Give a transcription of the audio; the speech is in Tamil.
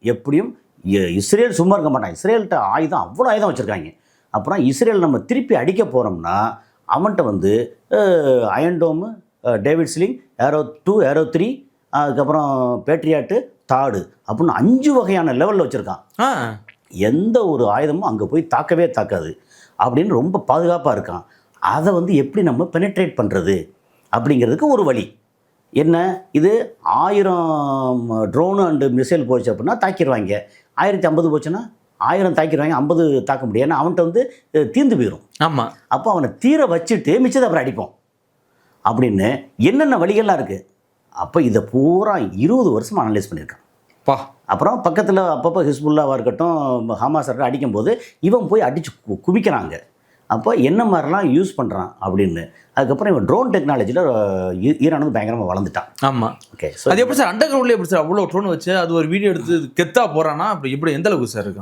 எப்படியும் இஸ்ரேல் சும்மா இருக்க மாட்டான். இஸ்ரேல்கிட்ட ஆயுதம் அவ்வளோ ஆயுதம் வச்சுருக்காங்க. அப்புறம் இஸ்ரேல் நம்ம திருப்பி அடிக்க போகிறோம்னா அவன்கிட்ட வந்து அயன்டோமு, டேவிட் ஸ்லிங், ஏரோ 2, ஏரோ 3, அதுக்கப்புறம் பேட்ரியாட்டு, தாடு அப்படின்னு 5 வகையான லெவலில் வச்சுருக்கான். எந்த ஒரு ஆயுதமும் அங்கே போய் தாக்கவே தாக்காது அப்படின்னு ரொம்ப பாதுகாப்பாக இருக்கான். அதை வந்து எப்படி நம்ம பெனட்ரேட் பண்ணுறது அப்படிங்கிறதுக்கு ஒரு வழி என்ன? இது 1000 ட்ரோனு அண்டு மிசைல் போச்சு அப்படின்னா தாக்கிடுவாங்க. 1050 போச்சுன்னா 1000 தாக்கிடுவாங்க, 50 தாக்க முடியாது. ஏன்னா அவன்கிட்ட வந்து தீர்ந்து போயிடும். ஆமாம். அப்போ அவனை தீர வச்சுட்டு மிச்சத்தை அப்புறம் அடிப்போம் அப்படின்னு என்னென்ன வழிகள்லாம் இருக்குது. அப்போ இதை பூரா 20 வருஷமாக அனலைஸ் பண்ணியிருக்கான். அப்புறம் பக்கத்தில் அப்பப்போ ஹிஸ்புல்லாவாக இருக்கட்டும், ஹமாஸ் அடிக்கும்போது இவன் போய் அடித்து குவிக்கிறாங்க. அப்போ என்ன மாதிரிலாம் யூஸ் பண்ணுறான் அப்படின்னு. அதுக்கப்புறம் இவன் ட்ரோன் டெக்னாலஜியில் ஈரான் வந்து பயங்கரமாக வளர்ந்துட்டான். ஆமாம். ஓகே, அது எப்படி சார் அண்டர் கிரவுண்ட்லேயே எப்படி சார் அவ்வளோ ட்ரோன் வச்சு அது ஒரு வீடியோ எடுத்து கெத்தா போகிறான்னா அப்படி எப்படி எந்த அளவுக்கு சார் இருக்கும்?